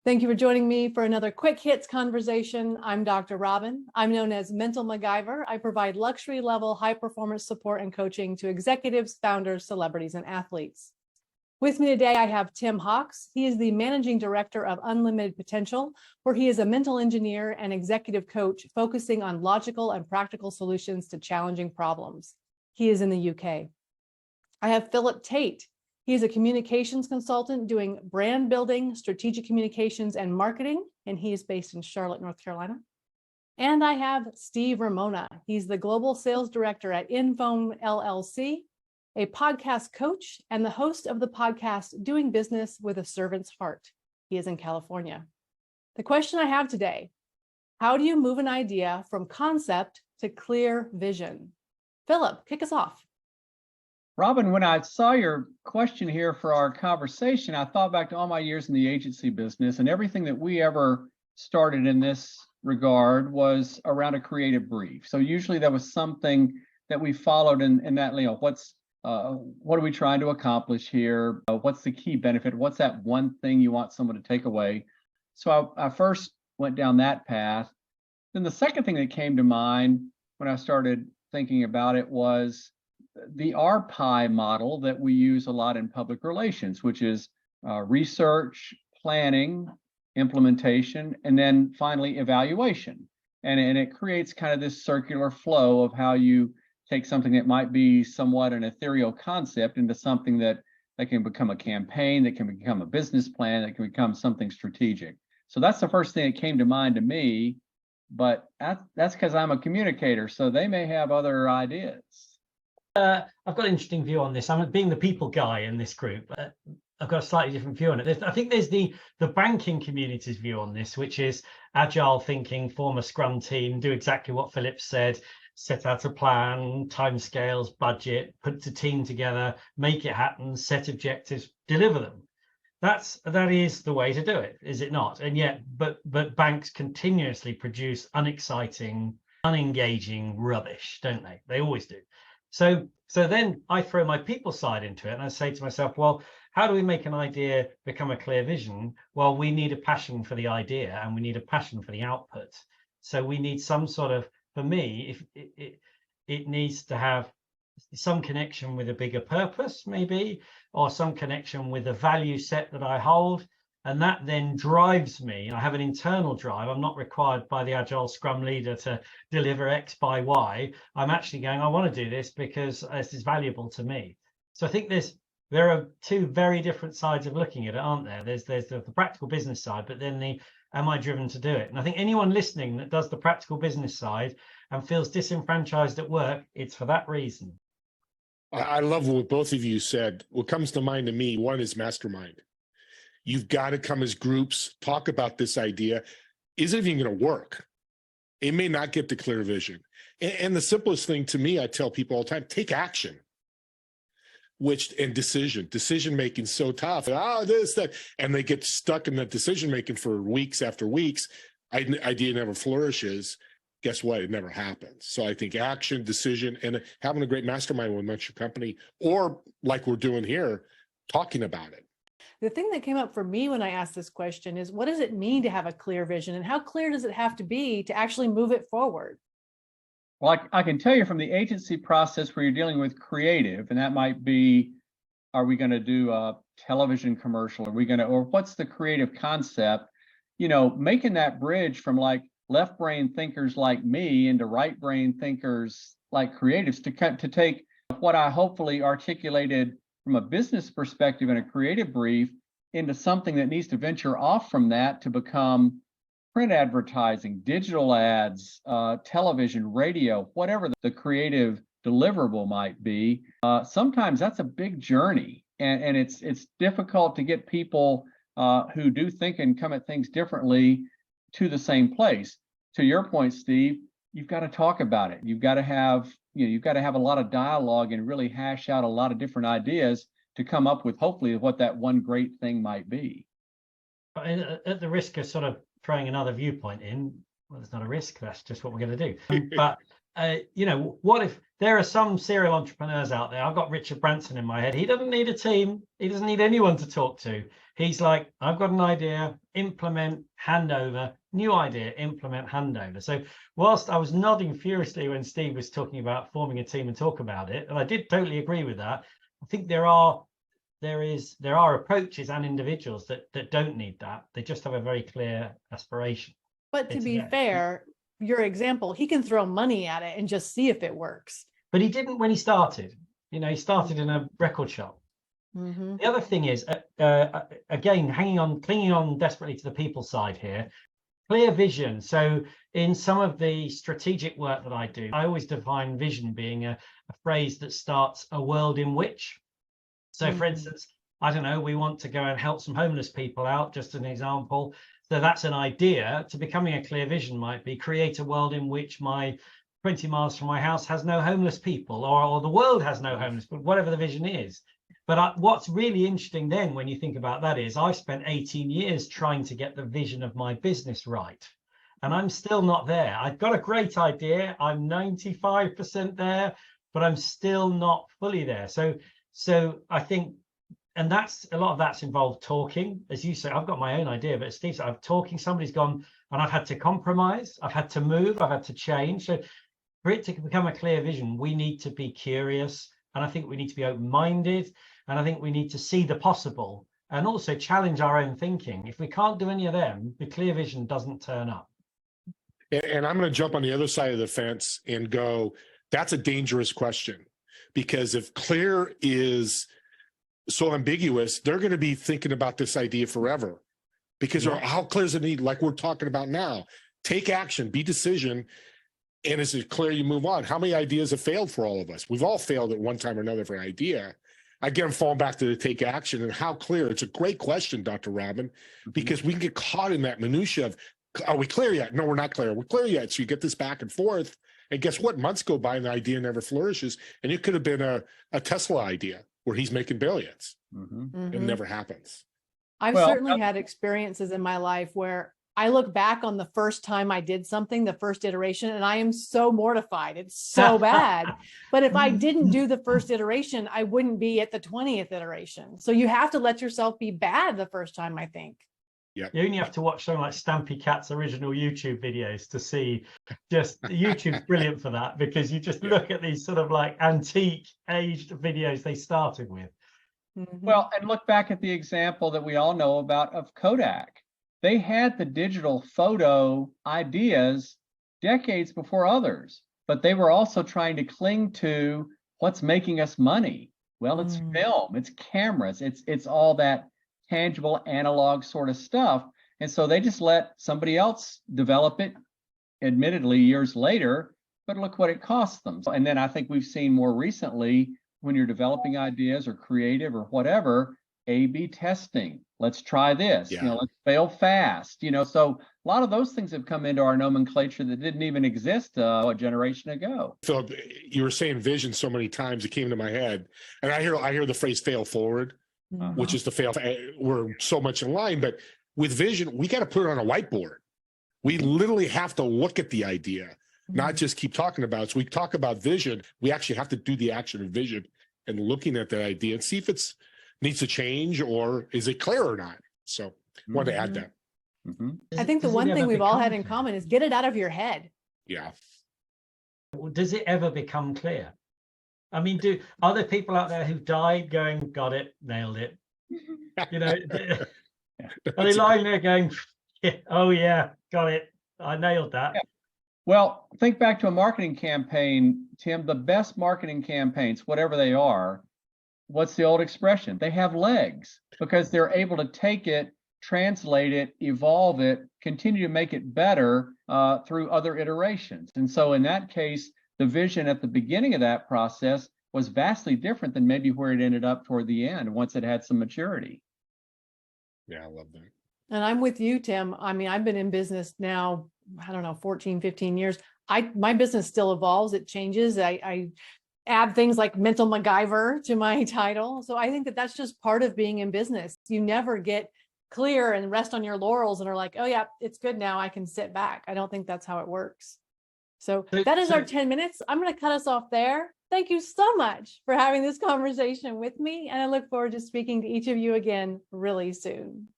Thank you for joining me for another quick hits conversation. I'm Dr. Robyn. I'm known as Mental MacGyver. I provide luxury level high performance support and coaching to executives, founders, celebrities, and athletes. With me today, I have Tim Hawks. He is the managing director of Unlimited Potential, where he is a mental engineer and executive coach focusing on logical and practical solutions to challenging problems. He is in the UK. I have Philip Tate. He's a communications consultant doing brand building, strategic communications, and marketing, and he is based in Charlotte, North Carolina. And I have Steve Ramona. He's the global sales director at Infome LLC, a podcast coach, and the host of the podcast Doing Business with a Servant's Heart. He is in California. The question I have today, how do you move an idea from concept to clear vision? Philip, kick us off. Robyn, when I saw your question here for our conversation, I thought back to all my years in the agency business, and everything that we ever started in this regard was around a creative brief. So usually there was something that we followed in that, what are we trying to accomplish here? What's the key benefit? What's that one thing you want someone to take away? So I first went down that path. Then the second thing that came to mind when I started thinking about it was the RPIE model that we use a lot in public relations, which is research, planning, implementation, and then finally evaluation. And it creates kind of this circular flow of how you take something that might be somewhat an ethereal concept into something that can become a campaign, that can become a business plan, that can become something strategic. So that's the first thing that came to mind to me, but that's because I'm a communicator, so they may have other ideas. I've got an interesting view on this. I'm being the people guy in this group. I've got a slightly different view on it. I think there's the banking community's view on this, which is agile thinking, form a scrum team, do exactly what Philip said, set out a plan, timescales, budget, put the team together, make it happen, set objectives, deliver them. That is the way to do it, is it not? And yet, but banks continuously produce unexciting, unengaging rubbish, don't they? They always do. So then I throw my people side into it and I say to myself, well, how do we make an idea become a clear vision? Well, we need a passion for the idea and we need a passion for the output. So we need some sort of, for me, if it needs to have some connection with a bigger purpose, maybe, or some connection with a value set that I hold. And that then drives me. I have an internal drive. I'm not required by the Agile Scrum leader to deliver X by Y. I'm actually going, I want to do this because this is valuable to me. So I think there are two very different sides of looking at it, aren't there? There's the practical business side, but then am I driven to do it? And I think anyone listening that does the practical business side and feels disenfranchised at work, it's for that reason. I love what both of you said. What comes to mind to me, one is mastermind. You've got to come as groups, talk about this idea. Is it even going to work? It may not get the clear vision. And the simplest thing to me, I tell people all the time, take action. And decision making so tough. This, that, and they get stuck in that decision making for weeks after weeks. Idea never flourishes. Guess what? It never happens. So I think action, decision, and having a great mastermind with your company, or like we're doing here, talking about it. The thing that came up for me when I asked this question is, what does it mean to have a clear vision, and how clear does it have to be to actually move it forward? Well, I can tell you from the agency process where you're dealing with creative, and that might be, are we going to do a television commercial? Or what's the creative concept? Making that bridge from like left brain thinkers like me into right brain thinkers like creatives to take what I hopefully articulated from a business perspective and a creative brief into something that needs to venture off from that to become print advertising, digital ads, television, radio, whatever the creative deliverable might be. Sometimes that's a big journey, and it's difficult to get people who do think and come at things differently to the same place. To your point, Steve, you've got to talk about it. You've got to have a lot of dialogue and really hash out a lot of different ideas to come up with hopefully what that one great thing might be. At the risk of sort of throwing another viewpoint in, well, there's not a risk, that's just what we're going to do. But you know, what if there are some serial entrepreneurs out there? I've got Richard Branson in my head. He doesn't need a team. He doesn't need anyone to talk to. He's like, I've got an idea, implement, handover, new idea, implement, handover. So whilst I was nodding furiously when Steve was talking about forming a team and talk about it, and I did totally agree with that, I think there are approaches and individuals that don't need that. They just have a very clear aspiration. But to be fair, your example, he can throw money at it and just see if it works. But he didn't when he started. You know, he started in a record shop. Mm-hmm. The other thing is, again, clinging on desperately to the people side here, clear vision. So in some of the strategic work that I do, I always define vision being a phrase that starts a world in which. So for instance, I don't know, we want to go and help some homeless people out, just an example. So that's an idea. To becoming a clear vision might be create a world in which my 20 miles from my house has no homeless people, or the world has no homeless people, whatever the vision is. But what's really interesting then when you think about that is I've spent 18 years trying to get the vision of my business right. And I'm still not there. I've got a great idea. I'm 95% there, but I'm still not fully there. So I think, and that's a lot of that's involved talking. As you say, I've got my own idea, but as Steve said, I'm talking, somebody's gone and I've had to compromise. I've had to move. I've had to change. So for it to become a clear vision, we need to be curious. And I think we need to be open-minded. And I think we need to see the possible and also challenge our own thinking. If we can't do any of them, the clear vision doesn't turn up. And I'm going to jump on the other side of the fence and go, that's a dangerous question. Because if clear is so ambiguous, they're going to be thinking about this idea forever. Because how clear is the need? Like we're talking about now, take action, be decision. And is it clear you move on? How many ideas have failed for all of us? We've all failed at one time or another for an idea. Again, I'm falling back to the take action and how clear. It's a great question, Dr. Robyn, because we can get caught in that minutia of, are we clear yet? No, we're not clear. We're clear yet. So you get this back and forth. And guess what? Months go by and the idea never flourishes. And it could have been a Tesla idea where he's making billions. It never happens. I've certainly had experiences in my life where I look back on the first time I did something, the first iteration, and I am so mortified. It's so bad. But if I didn't do the first iteration, I wouldn't be at the 20th iteration. So you have to let yourself be bad the first time, I think. You only have to watch something like Stampy Cat's original YouTube videos to see. Just YouTube's brilliant for that, because you just look at these sort of like antique aged videos they started with. Well, and look back at the example that we all know about of Kodak. They had the digital photo ideas decades before others, but they were also trying to cling to what's making us money. Well, it's film, it's cameras, it's all that tangible analog sort of stuff. And so they just let somebody else develop it, admittedly years later, but look what it cost them. And then I think we've seen more recently, when you're developing ideas or creative or whatever, A/B testing. Let's try this. Let's fail fast. So a lot of those things have come into our nomenclature that didn't even exist a generation ago. Philip, you were saying vision so many times it came to my head, and I hear the phrase "fail forward," which is to fail. We're so much in line, but with vision, we got to put it on a whiteboard. We literally have to look at the idea, not just keep talking about it. So we talk about vision. We actually have to do the action of vision and looking at the idea and see if it's needs to change or is it clear or not. So I wanted to add that. I think the one thing we've all had in common is get it out of your head. Yeah. Does it ever become clear? I mean, are there people out there who died going, got it, nailed it? Are they lying there going, oh yeah, got it, I nailed that? Yeah. Well, think back to a marketing campaign, Tim. The best marketing campaigns, whatever they are, what's the old expression? They have legs, because they're able to take it, translate it, evolve it, continue to make it better through other iterations. And so in that case, the vision at the beginning of that process was vastly different than maybe where it ended up toward the end once it had some maturity. Yeah, I love that. And I'm with you, Tim. I mean, I've been in business now, I don't know, 14, 15 years. My business still evolves. It changes. I add things like mental MacGyver to my title. So I think that that's just part of being in business. You never get clear and rest on your laurels and are like, oh yeah, it's good now, I can sit back. I don't think that's how it works. So So- that is our so- 10 minutes. I'm going to cut us off there. Thank you so much for having this conversation with me. And I look forward to speaking to each of you again really soon.